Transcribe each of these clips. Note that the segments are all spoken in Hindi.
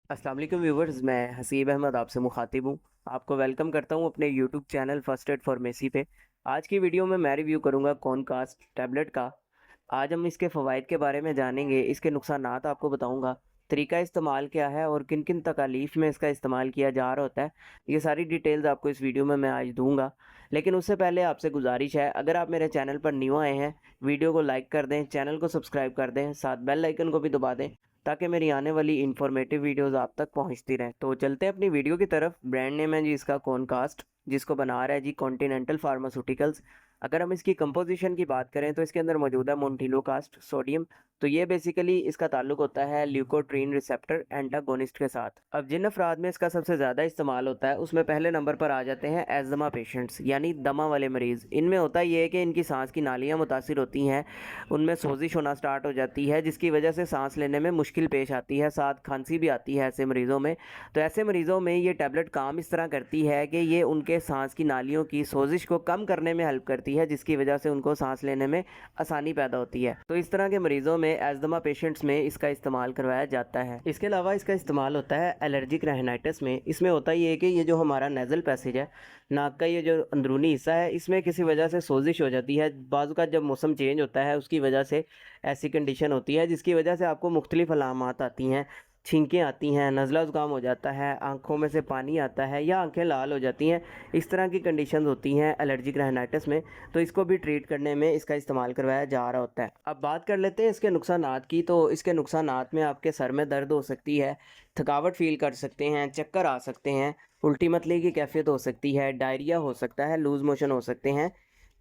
अस्सलाम वालेकुम व्यूवर्स, मैं हसीब अहमद आपसे मुखातिब हूँ। आपको वेलकम करता हूँ अपने YouTube channel first aid pharmacy पे। आज की वीडियो में मैं रिव्यू करूँगा कॉनकास्ट टैबलेट का। आज हम इसके फ़वाइद के बारे में जानेंगे, इसके नुकसानात आपको बताऊँगा, तरीका इस्तेमाल क्या है और किन किन तकालीफ में इसका इस्तेमाल किया जा रहा होता है। ये सारी डिटेल्स आपको इस वीडियो में मैं आज दूँगा। लेकिन उससे पहले आपसे गुजारिश है, अगर आप मेरे चैनल पर न्यू आए हैं, वीडियो को लाइक कर दें, चैनल को सब्सक्राइब कर दें, साथ बेल आइकन को भी दबा दें ताकि मेरी आने वाली इन्फॉर्मेटिव वीडियोस आप तक पहुंचती रहें। तो चलते हैं अपनी वीडियो की तरफ। ब्रांड नेम है जी इसका कॉनकास्ट, जिसको बना रहा है जी कॉन्टिनेंटल फार्मास्यूटिकल्स। अगर हम इसकी कंपोजिशन की बात करें तो इसके अंदर मौजूद है मोन्टिलोकास्ट सोडियम। तो ये बेसिकली इसका ताल्लुक होता है ल्यूकोट्रीन रिसेप्टर एंटागोनिस्ट के साथ। अब जिन अफराद में इसका सबसे ज़्यादा इस्तेमाल होता है उसमें पहले नंबर पर आ जाते हैं एजमा पेशेंट्स, यानी दमा वाले मरीज़। इनमें होता ये है कि इनकी सांस की नालियाँ मुतासिर होती हैं, उनमें सोजिश होना स्टार्ट हो जाती है, जिसकी वजह से सांस लेने में मुश्किल पेश आती है, साथ खांसी भी आती है ऐसे मरीज़ों में। तो ऐसे मरीज़ों में ये टैबलेट काम इस तरह करती है कि ये उनके सांस की नालियों की सोजिश को कम करने में हेल्प करती है, जिसकी वजह से उनको सांस लेने में आसानी पैदा होती है। तो इस तरह के मरीज़ों में एजमा पेशेंट्स में इसका इस्तेमाल करवाया जाता है। इसके अलावा इसका इस्तेमाल होता है एलर्जिक रेनाइटिस में। इसमें होता ये है कि ये जो हमारा नेज़ल पैसेज है, नाक का ये जो अंदरूनी हिस्सा है, इसमें किसी वजह से सोजिश हो जाती है। बाज़ का जब मौसम चेंज होता है उसकी वजह से ऐसी कंडीशन होती है, जिसकी वजह से आपको मुख्तलिफ अलामात आती हैं, छींकें आती हैं, नज़ला ज़ुकाम हो जाता है, आंखों में से पानी आता है या आंखें लाल हो जाती हैं। इस तरह की कंडीशंस होती हैं एलर्जिक रेनाइटिस में। तो इसको भी ट्रीट करने में इसका इस्तेमाल करवाया जा रहा होता है। अब बात कर लेते हैं इसके नुकसानात की। तो इसके नुकसानात में आपके सर में दर्द हो सकती है, थकावट फ़ील कर सकते हैं, चक्कर आ सकते हैं, उल्टी मतली की कैफियत हो सकती है, डायरिया हो सकता है, लूज़ मोशन हो सकते हैं,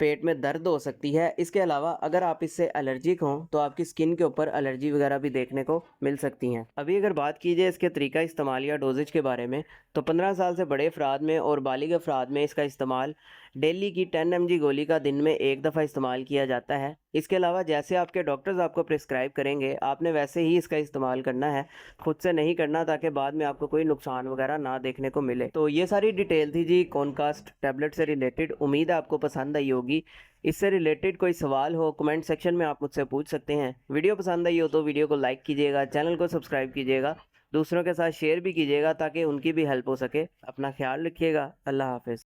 पेट में दर्द हो सकती है। इसके अलावा अगर आप इससे एलर्जिक हों तो आपकी स्किन के ऊपर एलर्जी वगैरह भी देखने को मिल सकती हैं। अभी अगर बात की जाए इसके तरीका इस्तेमाल या डोजेज के बारे में, तो 15 साल से बड़े अफराद में और बालिग अफराद में इसका इस्तेमाल डेली की 10 mg गोली का दिन में एक दफ़ा इस्तेमाल किया जाता है। इसके अलावा जैसे आपके डॉक्टर्स आपको प्रिस्क्राइब करेंगे, आपने वैसे ही इसका इस्तेमाल करना है, खुद से नहीं करना, ताकि बाद में आपको कोई नुकसान वगैरह ना देखने को मिले। तो ये सारी डिटेल थी जी कॉनकास्ट टैबलेट से रिलेटेड। उम्मीद है आपको पसंद आई होगी। इससे रिलेटेड कोई सवाल हो कमेंट सेक्शन में आप मुझसे पूछ सकते हैं। वीडियो पसंद आई हो तो वीडियो को लाइक कीजिएगा, चैनल को सब्सक्राइब कीजिएगा, दूसरों के साथ शेयर भी कीजिएगा ताकि उनकी भी हेल्प हो सके। अपना ख्याल रखिएगा। अल्लाह हाफिज़।